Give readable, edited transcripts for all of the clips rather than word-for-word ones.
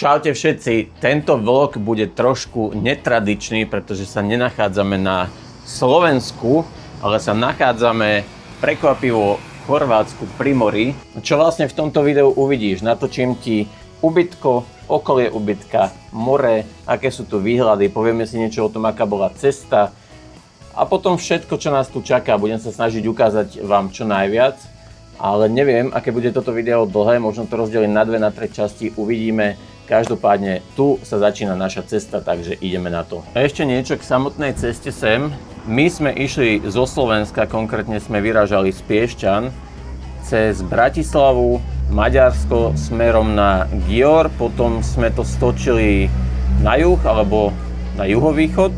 Čaute všetci, tento vlog bude trošku netradičný, pretože sa nenachádzame na Slovensku, ale sa nachádzame prekvapivo v Chorvátsku pri mori. Čo vlastne v tomto videu uvidíš? Natočím ti ubytko, okolie ubytka, more, aké sú tu výhľady, povieme si niečo o tom, aká bola cesta a potom všetko, čo nás tu čaká. Budem sa snažiť ukázať vám čo najviac, ale neviem, aké bude toto video dlhé, možno to rozdelím na 2, na 3 časti, uvidíme. Každopádne tu sa začína naša cesta, takže ideme na to. A ešte niečo k samotnej ceste sem. My sme išli zo Slovenska, konkrétne sme vyrážali z Piešťan cez Bratislavu, Maďarsko smerom na Győr, potom sme to stočili na juh alebo na juhovýchod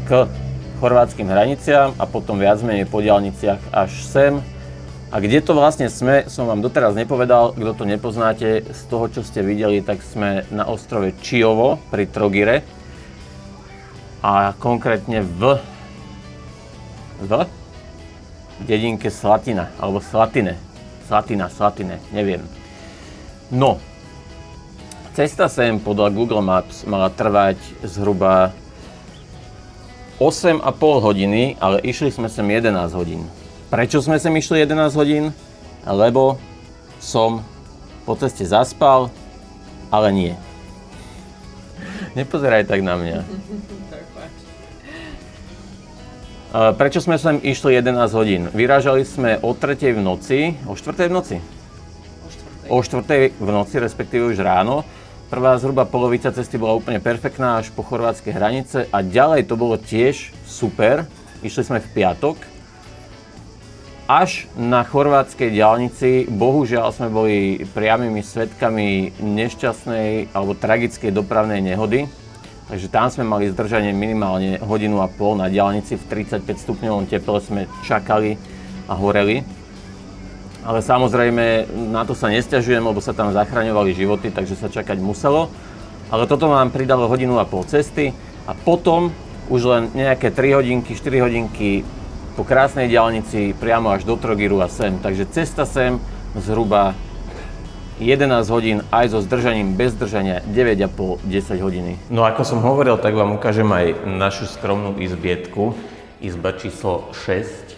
k chorvátskym hraniciam a potom viac menej po diaľniciach až sem. A kde to vlastne sme, som vám doteraz nepovedal. Kto to nepoznáte, z toho, čo ste videli, tak sme na ostrove Čiovo pri Trogire. A konkrétne v dedinke Slatina, alebo Slatine, neviem. No, cesta sem podľa Google Maps mala trvať zhruba 8,5 hodiny, ale išli sme sem 11 hodín. Prečo sme sem išli 11 hodín? Lebo som po ceste zaspal, ale nie. Nepozeraj tak na mňa. Prečo sme sem išli 11 hodín? Vyrážali sme o 3:00 v noci, o 4:00 v noci? O 4:00 v noci, respektíve už ráno. Prvá zhruba polovica cesty bola úplne perfektná až po chorvátske hranice a ďalej to bolo tiež super. Išli sme v piatok. Až na chorvátskej diaľnici, bohužiaľ sme boli priamymi svedkami nešťastnej alebo tragickej dopravnej nehody. Takže tam sme mali zdržanie minimálne 1,5 hodiny na diaľnici, v 35 stupňovom teple sme čakali a horeli. Ale samozrejme na to sa nesťažujem, lebo sa tam zachraňovali životy, takže sa čakať muselo. Ale toto nám pridalo 1,5 hodiny cesty a potom už len nejaké 3 hodinky, 4 hodinky po krásnej diaľnici priamo až do Trogiru a sem. Takže cesta sem zhruba 11 hodín aj so zdržaním, bez zdržania 9,5-10 hodiny. No ako som hovoril, tak vám ukážem aj našu skromnú izbietku. Izba číslo 6,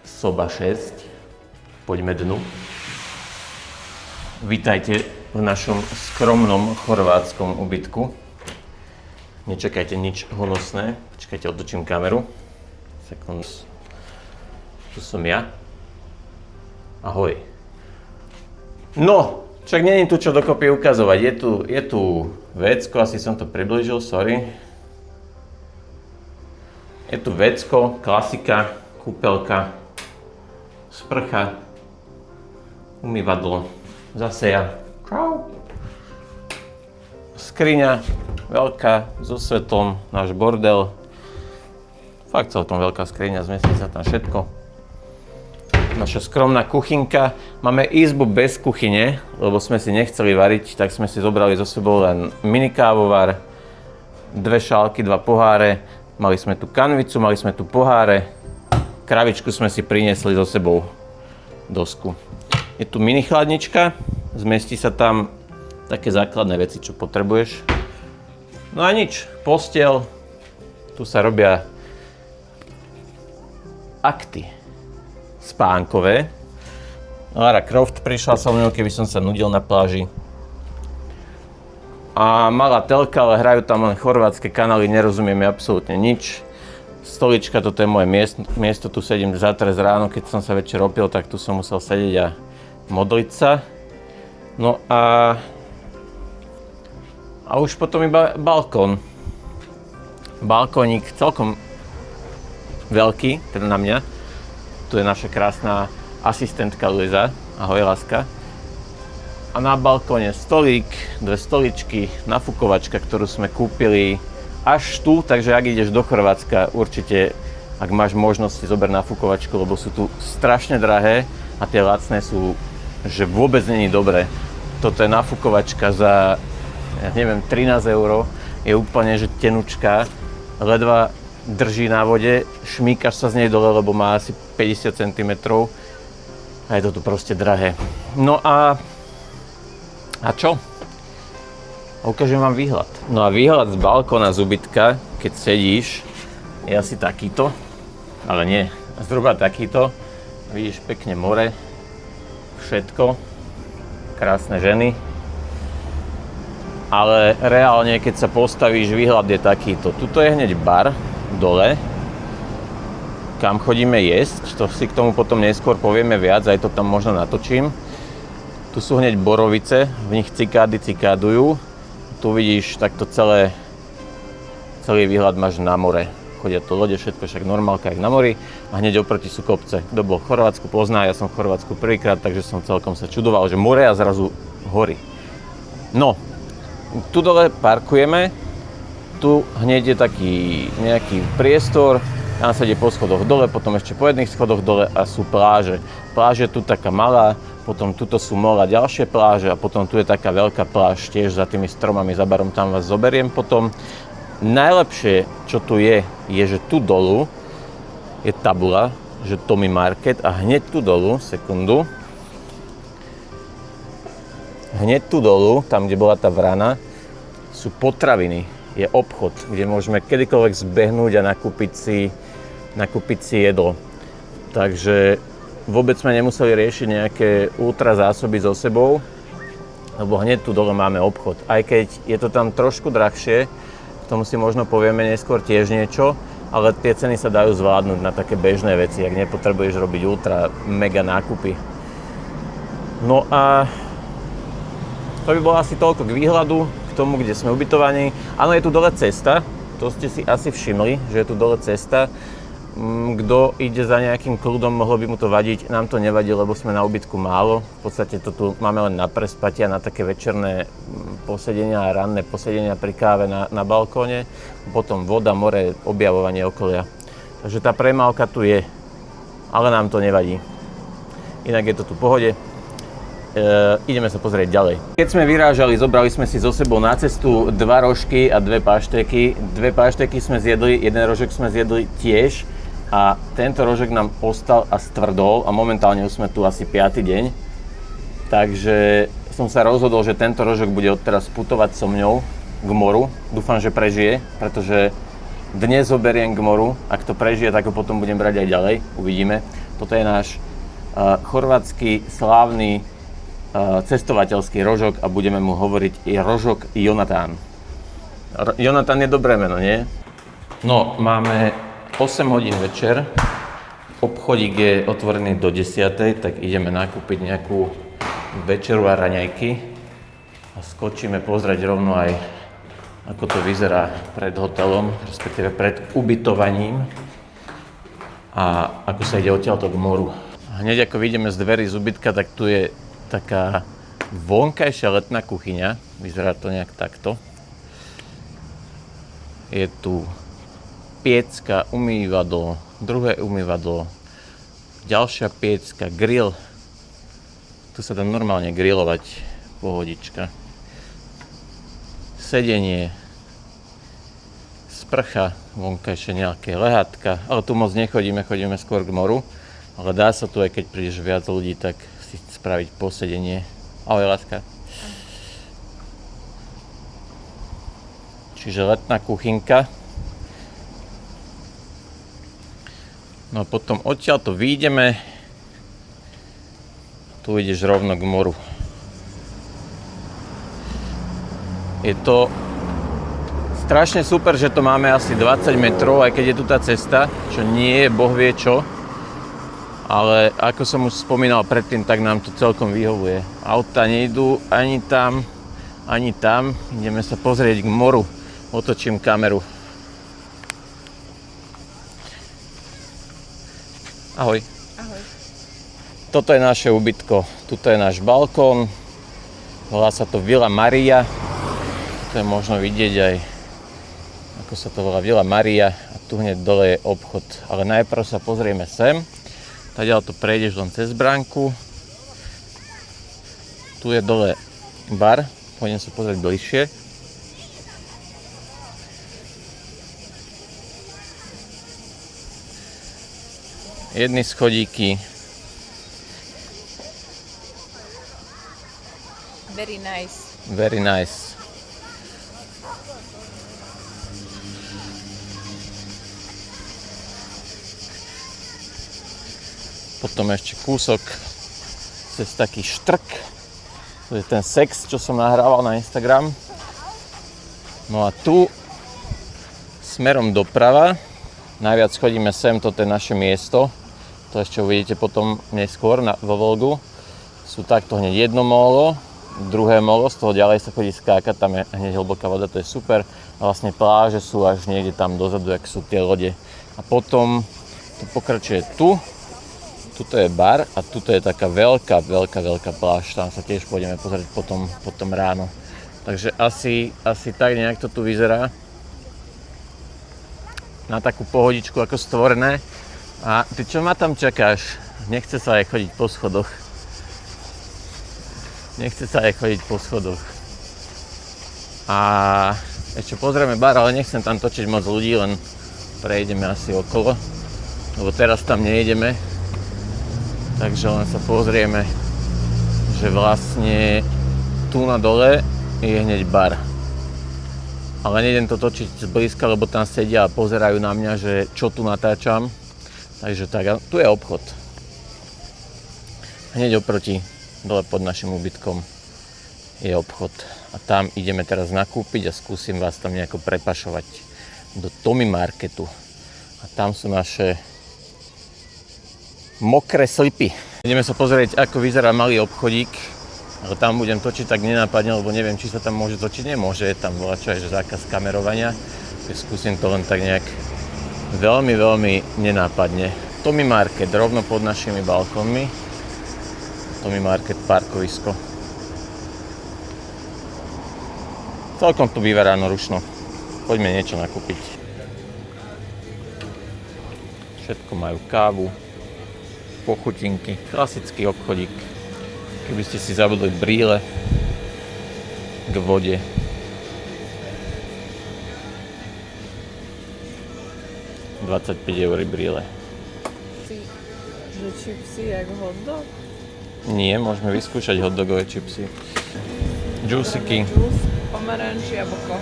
soba 6. Poďme dnu. Vítajte v našom skromnom chorvátskom ubytku. Nečakajte nič honosné. Počkajte, otočím kameru. Sekund. Tu som ja. Ahoj. No, však nie je tu čo dokopy ukazovať. Je tu vecko, asi som to priblížil, sorry. Je tu vecko, klasika, kúpeľka, sprcha, umývadlo, zase ja. Čau. Skriňa, veľká, so svetlom, náš bordel. Fakt celkom veľká skriňa, zmestí sa tam všetko. Naša skromná kuchynka. Máme izbu bez kuchyne, lebo sme si nechceli variť, tak sme si zobrali so sebou len minikávovar, 2 šálky, 2 poháre. Mali sme tu kanvicu, mali sme tu poháre. Kravičku sme si priniesli so sebou, dosku. Je tu mini chladnička, zmestí sa tam také základné veci, čo potrebuješ. No a nič, posteľ, tu sa robia akty spánkové. Lara Croft prišla so mnou, keby som sa nudil na pláži. A malá telka, ale hrajú tam len chorvátske kanály, nerozumieme absolútne nič. Stolička, toto je moje miesto, tu sedím zatres ráno, keď som sa večer opil, tak tu som musel sedieť a modliť sa. No a už potom iba balkón. Balkónik celkom veľký, teda na mňa. Tu je naša krásna asistentka Luisa. Ahoj, láska. A na balkóne stolík, 2 stoličky, nafukovačka, ktorú sme kúpili až tu, takže ak ideš do Chorvátska, určite, ak máš možnosť, si zober nafukovačku, lebo sú tu strašne drahé a tie lacné sú, že vôbec není dobré. Toto je nafukovačka za, ja neviem, 13 €, je úplne, že tenučka, ledva drží na vode, šmýkaš sa z nej dole, lebo má asi 50 cm a je to tu proste drahé. No a čo? a ukážem vám výhľad. No a výhľad z balkóna z ubytka, keď sedíš, je asi takýto, ale nie, zhruba takýto. Vidíš pekne more, všetko, krásne ženy. Ale reálne, keď sa postavíš, výhľad je takýto. Tuto je hneď bar dole, kam chodíme jesť, to si k tomu potom neskôr povieme viac, aj to tam možno natočím. Tu sú hneď borovice, v nich cikády cikádujú. Tu vidíš takto celý výhľad máš na more. Chodia to lode, všetko však normálka, jak na mori. A hneď oproti sú kopce. Kto bol v Chorvátsku, pozná, ja som v Chorvátsku prvýkrát, takže som celkom sa čudoval, že more a zrazu hory. No, tu dole parkujeme, tu hneď je taký nejaký priestor, tam sa ide po schodoch dole, potom ešte po jedných schodoch dole a sú pláže. Pláž je tu taká malá, potom tuto sú mola ďalšie pláže a potom tu je taká veľká pláž tiež za tými stromami, za barom, tam vás zoberiem potom. Najlepšie, čo tu je, že tu dolu je tabula, že Tommy Market a hneď tu dolu, sekundu, hneď tu dolu, tam kde bola tá vrana, sú potraviny. Je obchod, kde môžeme kedykoľvek zbehnúť a nakúpiť si jedlo. Takže vôbec sme nemuseli riešiť nejaké ultra zásoby so sebou, lebo hneď tu dole máme obchod. Aj keď je to tam trošku drahšie, k tomu si možno povieme neskôr tiež niečo, ale tie ceny sa dajú zvládnuť na také bežné veci, ak nepotrebuješ robiť ultra mega nákupy. No a to by bolo asi toľko k výhľadu, tomu, kde sme ubytovaní. Áno, je tu dole cesta, to ste si asi všimli, že je tu dole cesta. Kto ide za nejakým kľudom, mohlo by mu to vadiť, nám to nevadí, lebo sme na ubytku málo. V podstate to tu máme len na prespatia, na také večerné posedenia a ranné posedenia pri káve na balkóne. Potom voda, more, objavovanie okolia. Takže tá premávka tu je, ale nám to nevadí. Inak je to tu v pohode. Ideme sa pozrieť ďalej. Keď sme vyrážali, zobrali sme si so sebou na cestu 2 rožky a 2 paštéky. 2 paštéky sme zjedli, 1 rožok sme zjedli tiež a tento rožok nám ostal a stvrdol a momentálne už sme tu asi 5. deň. Takže som sa rozhodol, že tento rožok bude odteraz putovať so mňou k moru. Dúfam, že prežije, pretože dnes ho beriem k moru. Ak to prežije, tak ho potom budem brať aj ďalej. Uvidíme. Toto je náš chorvátsky slávny cestovateľský rožok a budeme mu hovoriť i rožok Jonatán. Jonatán je dobré meno, nie? No, máme 8 hodín večer, obchodík je otvorený do 10, tak ideme nakúpiť nejakú večeru a raňajky a skočíme pozrieť rovno aj, ako to vyzerá pred hotelom, respektíve pred ubytovaním a ako sa ide odtiaľto k moru. Hneď ako vyjdeme z dverí z ubytka, tak tu je taká vonkajšia letná kuchyňa, vyzerá to nejak takto. Je tu piecka, umývadlo, druhé umývadlo, ďalšia piecka, grill. Tu sa dá normálne grilovať, pohodička. Sedenie, sprcha, vonkajšie nejaké lehátka, ale tu moc nechodíme, chodíme skôr k moru. Ale dá sa tu, aj keď prídeš viac ľudí, tak si spraviť posedenie. Ahoj, láska. Čiže letná kuchynka. No a potom odtiaľ to vyjdeme. Tu ideš rovno k moru. Je to strašne super, že to máme asi 20 metrov, aj keď je tu tá cesta, čo nie je boh vie čo. Ale ako som už spomínal predtým, tak nám to celkom vyhovuje. Auta nejdú ani tam, ani tam. Ideme sa pozrieť k moru. Otočím kameru. Ahoj. Ahoj. Toto je naše ubytko. Tuto je náš balkón. Volá sa to Villa Maria. To je možno vidieť aj, ako sa to volá, Villa Maria. A tu hneď dole je obchod. Ale najprv sa pozrieme sem. Tadiaľ to prejdeš len cez bránku. Tu je dole bar. Pôjdem sa pozrieť bližšie. Jedny schodíky. Very nice. Very nice. Potom ešte kúsok cez taký štrk. To je ten sex, čo som nahrával na Instagram. No a tu smerom doprava, najviac chodíme sem, toto je naše miesto. To ešte uvidíte potom neskôr vo vlogu. Sú takto hneď jedno molo, druhé molo, z toho ďalej sa chodí skákať, tam je hneď hlboká voda, to je super. A vlastne pláže sú až niekde tam dozadu, jak sú tie lode. A potom to pokračuje tu. Tuto je bar a tuto je taká veľká pláž, tam sa tiež pôjdeme pozrieť potom ráno. Takže asi tak nejak to tu vyzerá. Na takú pohodičku ako stvorené. A ty čo ma tam čakáš? Nechce sa aj chodiť po schodoch. A ešte pozrieme bar, ale nechcem tam točiť moc ľudí, len prejdeme asi okolo. Lebo teraz tam nejdeme. Takže len sa pozrieme, že vlastne tu na dole je hneď bar. Ale nejdem to točiť zblízka, lebo tam sedia a pozerajú na mňa, že čo tu natáčam. Takže tak, tu je obchod. Hneď oproti, dole pod našim úbytkom je obchod. A tam ideme teraz nakúpiť a skúsim vás tam nejako prepašovať do Tommy Marketu. A tam sú naše mokré slipy. Ideme sa pozrieť, ako vyzerá malý obchodík, ale tam budem točiť tak nenápadne, lebo neviem, či sa tam môže točiť. Nemôže, je tam voľačo aj že zákaz kamerovania. Skúsim to len tak nejak veľmi nenápadne. Tommy Market, rovno pod našimi balkónmi. Tommy Market parkovisko. Celkom tu býva ráno rušno. Poďme niečo nakúpiť. Všetko majú kávu, pochutinky, klasický obchodík. Keby ste si zabudli brýle k vode. €25 brýle. Že čipsy jak hotdog? Nie, môžeme vyskúšať hotdogové čipsy. Džúsiky. Džús, pomeranč, jablko.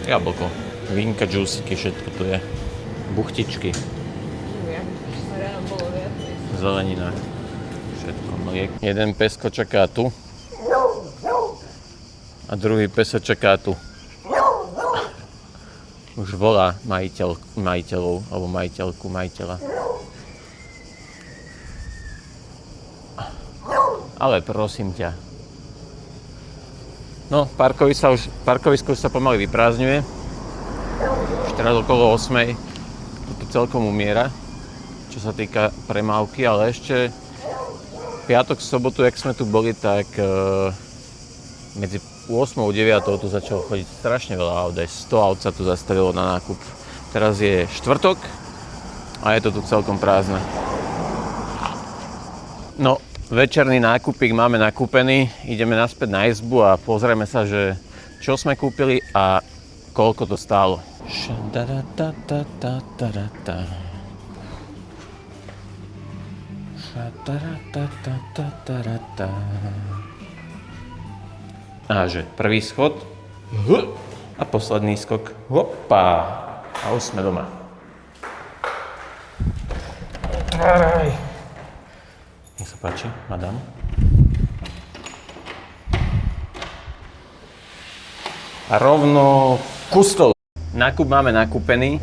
Jablko. Vínka, džúsiky, všetko tu je. Buchtičky. Ráno bolo viac. Zelenina. Všetko mliek. Jeden pesko čaká tu. A druhý peso čaká tu. Už volá majiteľov, alebo majiteľku, majiteľa. Ale prosím ťa. No, parkovisko už sa pomaly vyprázdňuje. Už teraz okolo 8. Tu celkom umiera, čo sa týka premávky, ale ešte piatok, sobotu, jak sme tu boli, tak medzi 8 a 9 tu začalo chodiť strašne veľa aut, aj 100 aut sa tu zastavilo na nákup. Teraz je štvrtok a je to tu celkom prázdne. No, večerný nákupík máme nakúpený, ideme naspäť na izbu a pozrieme sa, že čo sme kúpili a koľko to stálo. A že prvý schod a posledný skok. Hopa! A už sme doma. Nech sa páči, madam. A rovno ku stolu. Nákup máme nakúpený.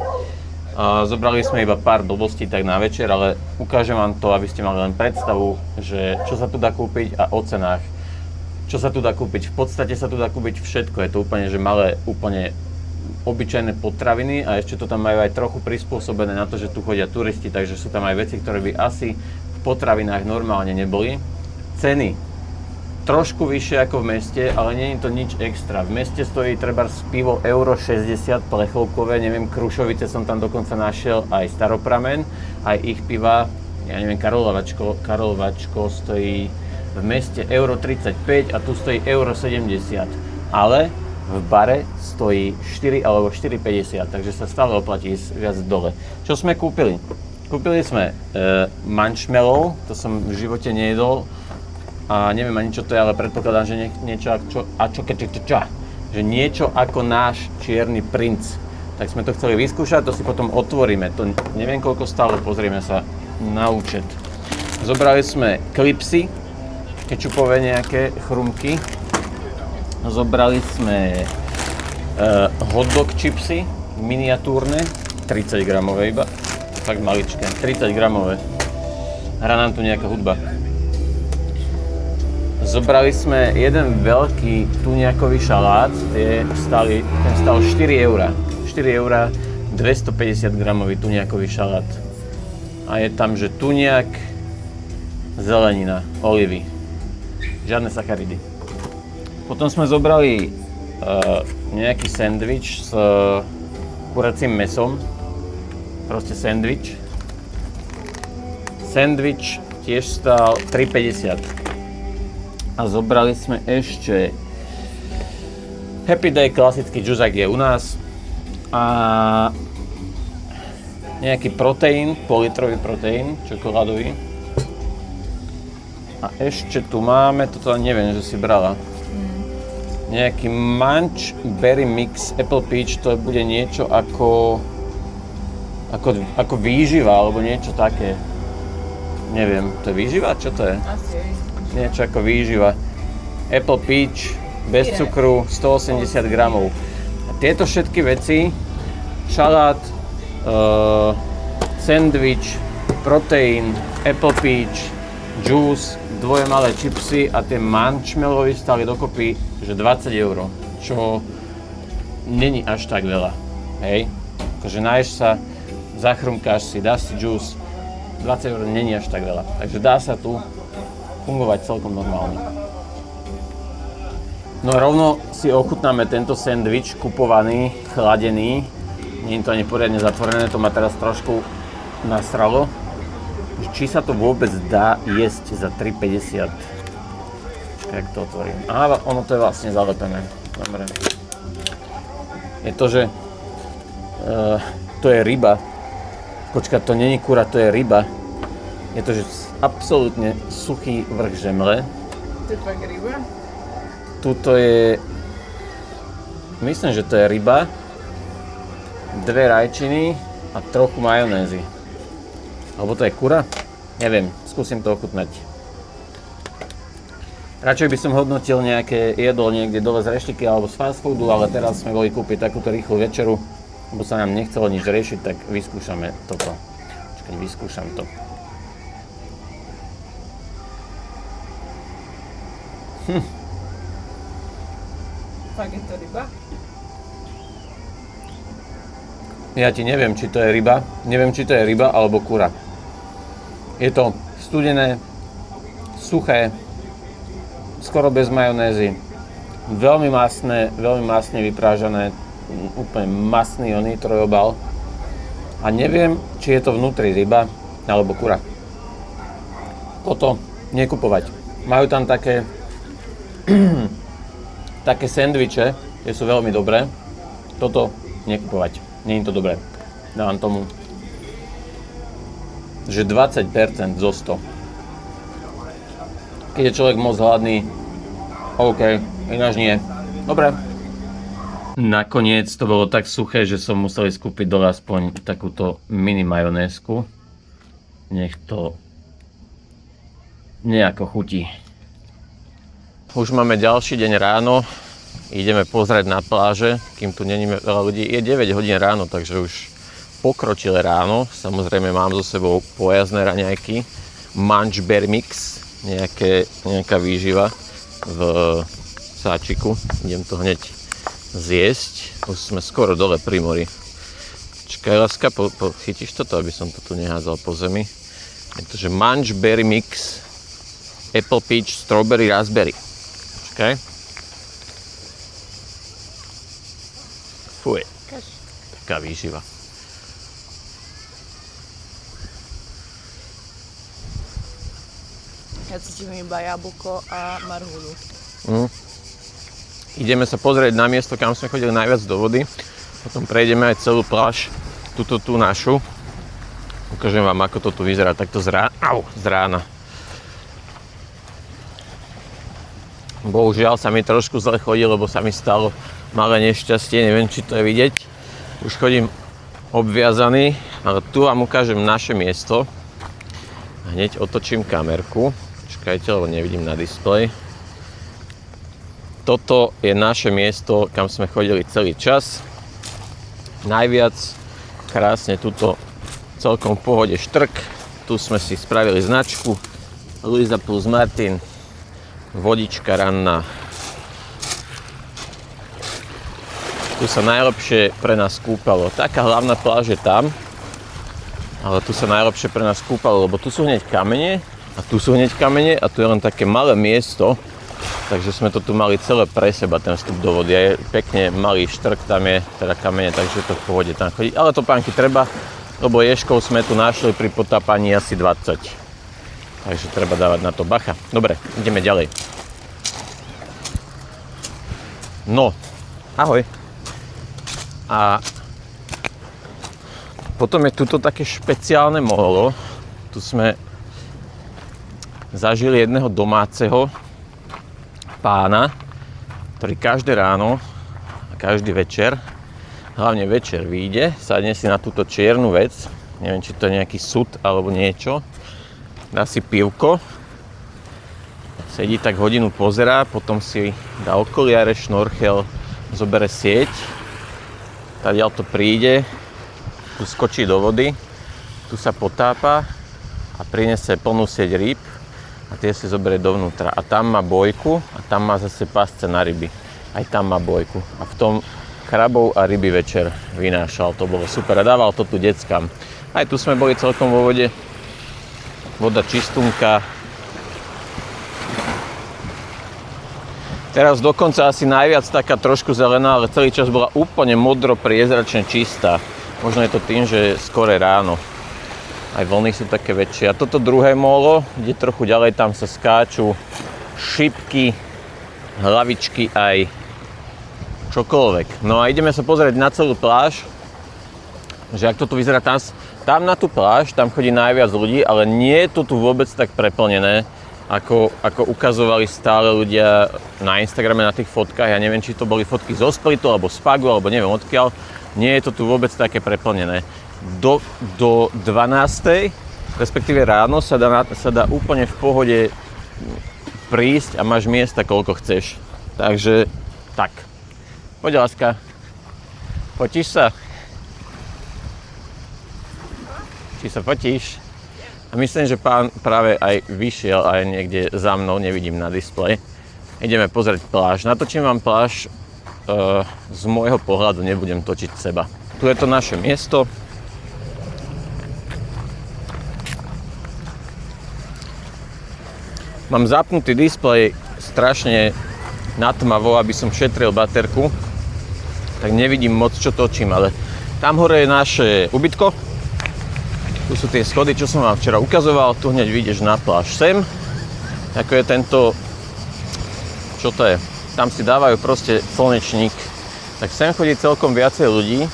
Zobrali sme iba pár blbostí tak na večer, ale ukážem vám to, aby ste mali len predstavu, že čo sa tu dá kúpiť a o cenách. Čo sa tu dá kúpiť? V podstate sa tu dá kúpiť všetko. Je to úplne, že malé, úplne obyčajné potraviny a ešte to tam majú aj trochu prispôsobené na to, že tu chodia turisti, takže sú tam aj veci, ktoré by asi v potravinách normálne neboli. Ceny trošku vyššie ako v meste, ale nie je to nič extra. V meste stojí trebárs pivo €60 plechovkové, neviem, Krušovice som tam dokonca našiel, aj Staropramen, aj ich piva, ja neviem, Karlovačko stojí v meste €35 a tu stojí €70. Ale v bare stojí 4 alebo 4,50, takže sa stále oplatí ísť viac dole. Čo sme kúpili? Kúpili sme marshmallow, to som v živote nejedol a neviem ani čo to je, ale predpokladám, že niečo že niečo ako náš čierny princ. Tak sme to chceli vyskúšať, to si potom otvoríme. To neviem koľko stálo, pozrieme sa na účet. Zobrali sme klipsy, kečupové nejaké chrumky. Zobrali sme hotdog chipsy, miniatúrne, 30 gramové iba. Fakt maličké, 30 gramové. Hrá nám tu nejaká hudba. Zobrali sme jeden veľký tuniakový šalát, ten stal 4 €. 4 €, 250 gramový tuniakový šalát. A je tam, že tuniak, zelenina, olivy. Žiadne sacharidy. Potom sme zobrali nejaký sendvič s kuracím mäsom. Proste sendvič. Sendvič tiež stál 3,50. A zobrali sme ešte Happy Day, klasický džuž, ak je u nás. A nejaký proteín, politrový proteín, čokoládový. A ešte tu máme, toto neviem, že si brala. Nejaký Munch Berry Mix Apple Peach, to bude niečo ako výživa, alebo niečo také. Neviem, to je výživa? Čo to je? Asi je. Niečo ako výživa. Apple Peach, bez cukru, 180 gramov. A tieto všetky veci, šalát, sendvič, proteín, Apple Peach, juice, dvoje malé čipsy a tie marshmallowy stali dokopy, že 20 €, čo není až tak veľa, hej? Akože náješ sa, zachrumkáš si, dáš si juice, 20 € není až tak veľa, takže dá sa tu fungovať celkom normálne. No rovno si ochutnáme tento sendvič, kupovaný, chladený, nie je to ani poriadne zatvorené, to ma teraz trošku nasralo. Či sa to vôbec dá jesť za 3,50. Jak to otvorím. Aha, ono to je vlastne zalepené. Dobre. Je to, že to je ryba. Počkať, to není kura, to je ryba. Je to, že absolútne suchý vrch žemle. To je fakt ryba? Tuto je... Myslím, že to je ryba. 2 rajčiny a trochu majonézy. Alebo to je kura? Neviem, skúsim to ochutnať. Radšej by som hodnotil nejaké jedlo niekde dole z reštiky alebo z fast foodu, ale teraz sme boli kúpiť takúto rýchlu večeru, lebo sa nám nechcelo nič riešiť, tak vyskúšame toto. Počkaj, vyskúšam to. Fakt je to ryba? Ja ti neviem, či to je ryba. Neviem, či to je ryba alebo kura. Je to studené, suché, skoro bez majonézy. Veľmi masne vyprážané, úplne masný oný trojobal. A neviem, či je to vnútri ryba alebo kura. Toto nekupovať. Majú tam také sendviče, tie sú veľmi dobré. Toto nekupovať. Nie je to dobré. Dávam tomu, že 20% zo 100. Keď je človek moc hladný, OK, ináč nie. Dobre. Nakoniec to bolo tak suché, že som musel skúpiť dole aspoň takúto mini majonézku. Nech to nejako chutí. Už máme ďalší deň ráno. Ideme pozrieť na pláže, kým tu není veľa ľudí. Je 9 hodín ráno, takže už pokročilé ráno. Samozrejme mám so sebou pojazdné raňajky, Munch Berry Mix, nejaká výživa v sáčiku. Idem to hneď zjesť. Už sme skoro dole pri mori. Čakaj, láska, chytíš toto, aby som to tu nehádzal po zemi. Je to, že Munch Berry Mix, Apple Peach, Strawberry, Raspberry. Čakaj. Fuj, taká výživa. Ja cítim iba jablko a marhuľu. Ideme sa pozrieť na miesto, kam sme chodili najviac do vody. Potom prejdeme aj celú pláž, tú našu. Ukážem vám, ako to tu vyzerá takto z rána. Bohužiaľ sa mi trošku zle chodí, lebo sa mi stalo malé nešťastie. Neviem, či to je vidieť. Už chodím obviazaný, ale tu vám ukážem naše miesto. Hneď otočím kamerku. Čakajte, lebo nevidím na displeji. Toto je naše miesto, kam sme chodili celý čas. Najviac krásne tuto celkom v pohode štrk. Tu sme si spravili značku Luisa plus Martin. Vodička ranná. Tu sa najlepšie pre nás kúpalo. Taká hlavná pláž je tam, ale tu sa najlepšie pre nás kúpalo, lebo tu sú hneď kamene a tu sú hneď kamene a tu je len také malé miesto, takže sme to tu mali celé pre seba, ten vstup do vody. Je pekne malý štrk, tam je teda kamene, takže to v pohode tam chodiť. Ale topánky treba, lebo ješkov sme tu našli pri potápaní asi 20. Takže treba dávať na to bacha. Dobre, ideme ďalej. No, ahoj. A potom je tuto také špeciálne molo. Tu sme zažili jedného domáceho pána, ktorý každé ráno a každý večer, hlavne večer vyjde, sadne si na túto čiernu vec, neviem, či to je nejaký sud alebo niečo, dá si pivko, sedí tak hodinu, pozerá, potom si dá okuliare, šnorchel, zobere sieť, tadiaľ to príde, tu skočí do vody, tu sa potápa a prinesie plnú sieť rýb a tie si zoberie dovnútra. A tam má bojku a tam má zase pasce na ryby. Aj tam má bojku. A v tom krabov a ryby večer vynášal. To bolo super. A dával to tu deckám. Aj tu sme boli celkom vo vode. Voda čistunka. Teraz dokonca asi najviac taká trošku zelená, ale celý čas bola úplne modro priezračne čistá. Možno je to tým, že je skore ráno. Aj vlny sú také väčšie. A toto druhé molo, kde trochu ďalej, tam sa skáču šipky, hlavičky aj čokoľvek. No a ideme sa pozrieť na celú pláž, že ak to tu vyzerá tam na tú pláž, tam chodí najviac ľudí, ale nie je to tu vôbec tak preplnené, ako ukazovali stále ľudia na Instagrame, na tých fotkách. Ja neviem, či to boli fotky zo Splitu, alebo z Pagu, alebo neviem odkiaľ. Nie je to tu vôbec také preplnené. Do 12. respektíve ráno sa dá úplne v pohode prísť a máš miesta, koľko chceš. Takže tak. Poď, láska. Fotíš sa? Či sa fotíš? A myslím, že pán práve aj vyšiel aj niekde za mnou, nevidím na displeji. Ideme pozrieť pláž. Natočím vám pláž z môjho pohľadu, nebudem točiť seba. Tu je to naše miesto. Mám zapnutý displej strašne natmavo, aby som šetril baterku. Tak nevidím moc, čo točím, ale tam hore je naše ubytko. Tu sú tie schody, čo som vám včera ukazoval. Tu hneď vyjdeš na pláž sem. Ako je tento... Čo to je? Tam si dávajú proste slnečník. Tak sem chodí celkom viacej ľudí.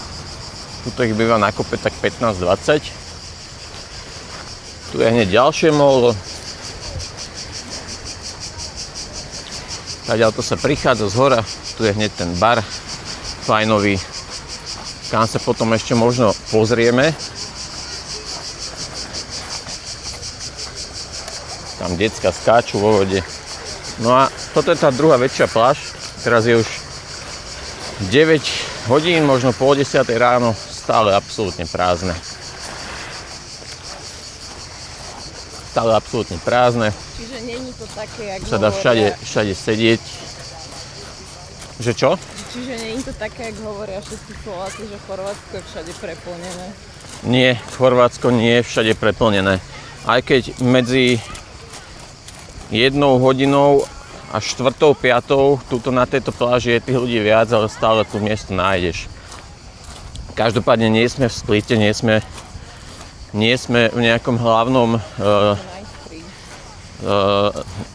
Tuto ich býva na kope tak 15-20. Tu je hneď ďalšie molo. Tadiaľ to sa prichádza z hora. Tu je hneď ten bar fajnový. Kam sa potom ešte možno pozrieme. Tam decka skáču vo vode. No a toto je tá druhá väčšia pláž. Teraz je už 9 hodín, možno pol 10 ráno. Stále absolútne prázdne. Stále absolútne prázdne. Čiže není to také, jak sa dá všade sedieť. Že čo? Čiže není to také, jak hovoria všetci Slováci, že Chorvátsko je všade preplnené. Nie, Chorvátsko nie je všade preplnené. Aj keď medzi 1 hodinou a 4., 5. tuto na tejto pláži je tých ľudí viac, ale stále tu miesto nájdeš. Každopádne nie sme v Splite, nie sme v nejakom hlavnom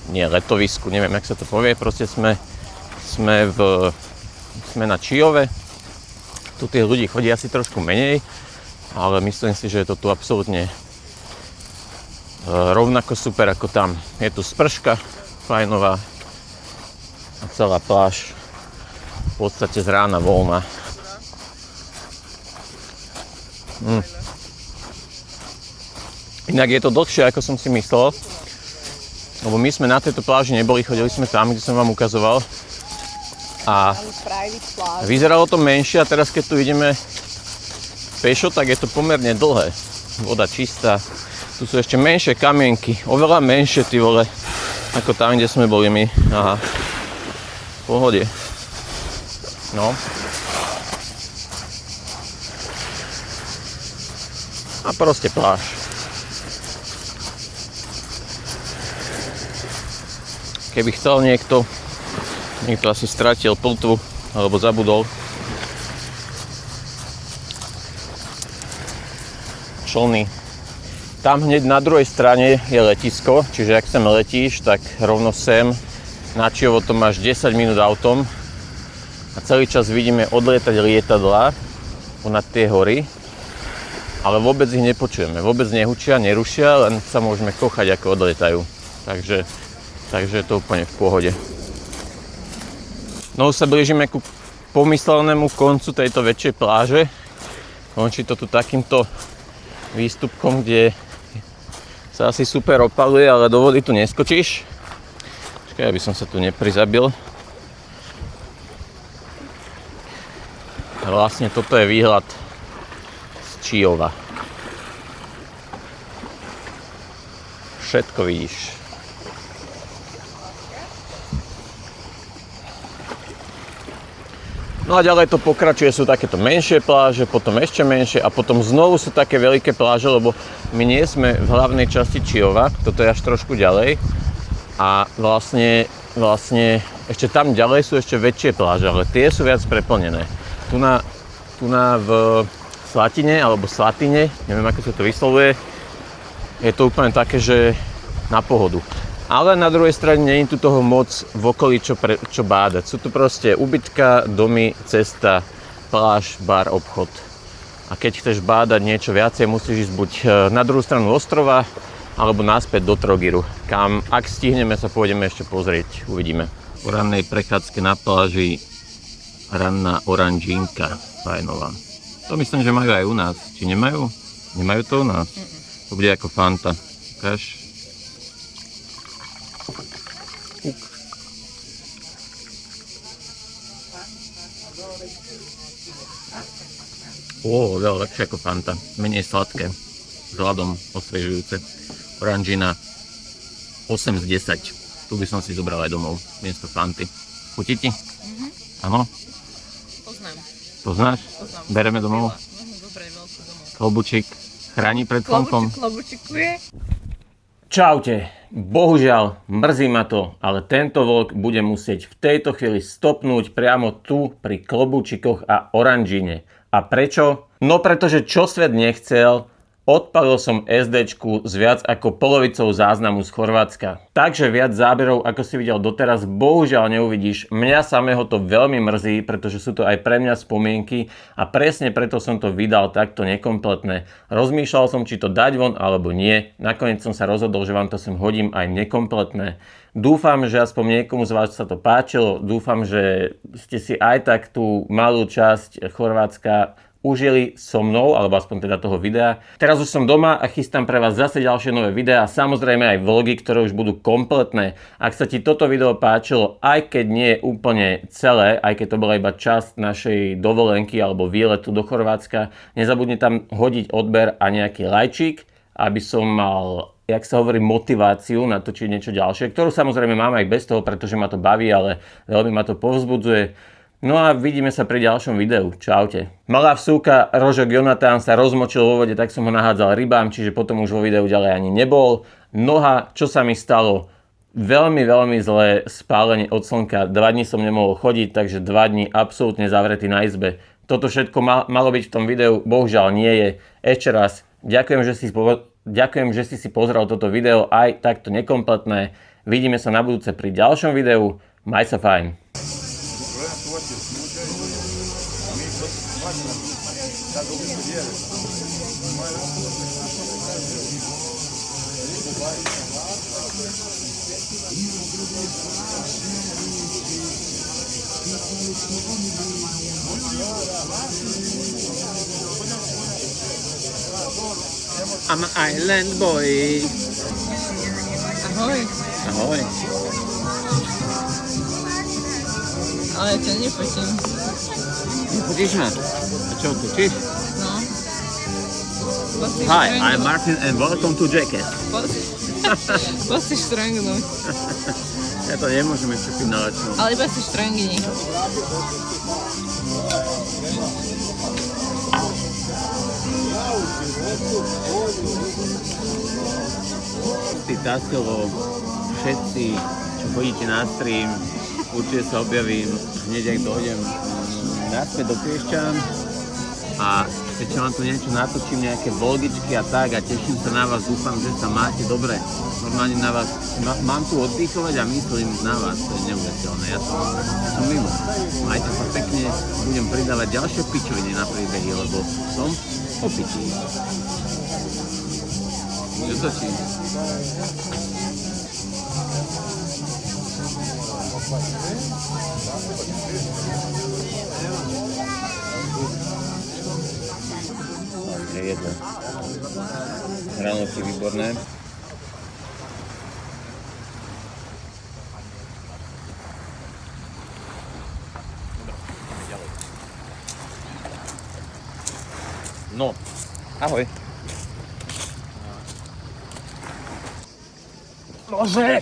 letovisku, neviem, jak sa to povie, proste sme na Čiove. Tu tých ľudí chodí asi trošku menej, ale myslím si, že je to tu absolútne rovnako super ako tam. Je tu sprška fajnová a celá pláž v podstate z rána voľná. Inak je to dlhšie, ako som si myslel. Lebo my sme na tejto pláži neboli, chodili sme tam, kde som vám ukazoval. A vyzeralo to menšie a teraz keď tu ideme pešo, tak je to pomerne dlhé. Voda čistá. Tu sú ešte menšie kamienky, oveľa menšie, ty vole, ako tam, kde sme boli my. Aha, v pohode. No. A proste pláž. Keby chcel niekto asi stratil pltvu alebo zabudol. Člny. Tam hneď na druhej strane je letisko, čiže ak sem letíš, tak rovno sem na Čiovo to máš 10 minút autom a celý čas vidíme odlietať lietadlá ponad tie hory, ale vôbec ich nepočujeme, vôbec nehučia, nerušia, len sa môžeme kochať, ako odlietajú. Takže je to úplne v pohode. No už sa blížime ku pomyslenému koncu tejto väčšej pláže. Končí to tu takýmto výstupkom, kde sa asi super opaluje, ale do vody tu neskočíš. Počkaj, aby som sa tu neprizabil. A vlastne toto je výhľad z Čiova. Všetko vidíš. No a ďalej to pokračuje, sú takéto menšie pláže, potom ešte menšie a potom znovu sú také veľké pláže, lebo my nie sme v hlavnej časti Čiova, toto je až trošku ďalej a vlastne ešte tam ďalej sú ešte väčšie pláže, ale tie sú viac preplnené. Tu na v Slatine alebo Slatine, neviem ako sa to vyslovuje, je to úplne také, že na pohodu. Ale na druhej strane nie je tu toho moc v okolí, čo bádať. Sú tu proste ubytka, domy, cesta, pláž, bar, obchod. A keď chceš bádať niečo viacej, musíš ísť buď na druhú stranu ostrova, alebo naspäť do Trogiru, kam, ak stihneme, sa pôjdeme ešte pozrieť. Uvidíme. Po rannej prechádzke na pláži ranná oranžinka fajnová. To myslím, že majú aj u nás. Či nemajú? Nemajú to u nás? To bude ako Fanta. Ukáž. Veľa lepšie ako Fanta. Menej sladké. S ľadom osviežujúce. Oranžina 8 z 10. Tu by som si zobral aj domov. Miesto Fanty. Chutí ti? Áno? Poznám. Poznáš? Poznám. Bereme domov? Dobre, veľký domov. Klobučík chráni pred slnkom. Klobučikuje. Čaute. Bohužiaľ, mrzí ma to, ale tento vlog budem musieť v tejto chvíli stopnúť priamo tu pri klobúčikoch a oranžine. A prečo? No pretože čo svet nechcel, odpalil som SDčku s viac ako polovicou záznamu z Chorvátska. Takže viac záberov, ako si videl doteraz, bohužiaľ neuvidíš. Mňa samého to veľmi mrzí, pretože sú to aj pre mňa spomienky a presne preto som to vydal takto nekompletné. Rozmýšľal som, či to dať von alebo nie. Nakoniec som sa rozhodol, že vám to sem hodím aj nekompletné. Dúfam, že aspoň niekomu z vás sa to páčilo. Dúfam, že ste si aj tak tú malú časť Chorvátska užili so mnou, alebo aspoň teda toho videa. Teraz už som doma a chystám pre vás zase ďalšie nové videá, samozrejme aj vlogy, ktoré už budú kompletné. Ak sa ti toto video páčilo, aj keď nie je úplne celé, aj keď to bola iba časť našej dovolenky alebo výletu do Chorvátska, nezabudni tam hodiť odber a nejaký lajčík, aby som mal, jak sa hovorí, motiváciu natočiť niečo ďalšie, ktorú samozrejme mám aj bez toho, pretože ma to baví, ale veľmi ma to povzbudzuje. No a vidíme sa pri ďalšom videu. Čaute. Malá vsúka, rožok Jonatán sa rozmočil vo vode, tak som ho nahádzal rybám, čiže potom už vo videu ďalej ani nebol. Noha, čo sa mi stalo? Veľmi zlé spálenie od slnka. 2 dní som nemohol chodiť, takže 2 dní absolútne zavretý na izbe. Toto všetko malo byť v tom videu, bohužiaľ nie je. Ešte raz, ďakujem, že si si pozrel toto video aj takto nekompletné. Vidíme sa na budúce pri ďalšom videu. Maj sa fajn. I'm an island boy. Ahoj. Ahoj. Ale ja ťa nepotím. Nefotíš ma? A čo, točíš? No. Poď si Hi, štrngnúť. I'm Martin and welcome to Jackass. Poď si štrngnúť. Ja to nemôžem ešte finálečnúť. Ale iba si štrngni. Ty Tasiovo, všetci, čo chodíte na stream, určite sa objavím hneď, ak dojdem naspäť do Piešťan a keď vám tu niečo natočím, nejaké vlogičky a tak a teším sa na vás, dúfam, že sa máte dobre. Normálne na vás, mám tu oddychovať a myslím na vás, to je neuveriteľné, ja som mimo. Majte sa pekne, budem pridávať ďalšie pičoviny na príbehy, lebo som opitý. Čo točí? Je jedno. Hranolky výborné. No, ahoj. Nože!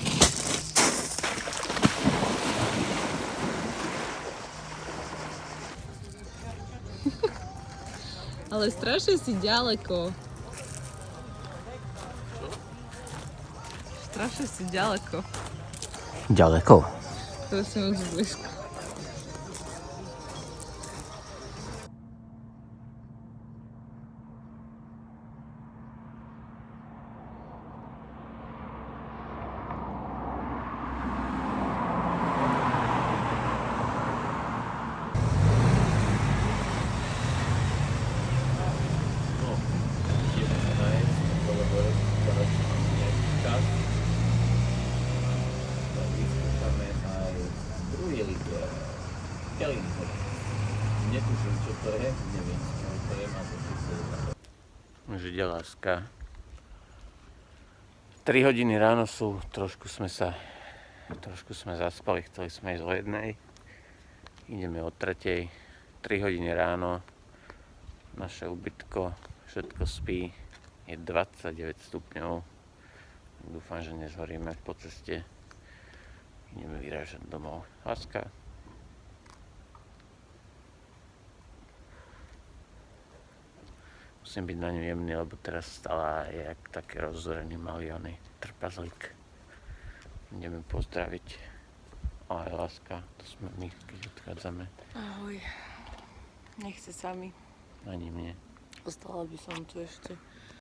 Ale strašne si ďaleko. Strašne si ďaleko. Ďaleko. Prosím, už blízko. Netuším, čo to je, neviem, čo to je, má to Židia láska. 3 hodiny ráno sú, trošku sme zaspali, chceli sme ísť o 1. Ideme o 3. 3 hodiny ráno, naše ubytko, všetko spí, je 29 stupňov. Dúfam, že nezhoríme po ceste. Ideme vyrážať domov. Láska. Musím byť na ňu jemný, lebo teraz stála jak taký rozzorený malý oný trpazlík. Ideme pozdraviť. Ahoj, láska, to sme my, keď odchádzame. Ahoj. Nechce sa mi. Ani mne. Ostala by som tu ešte.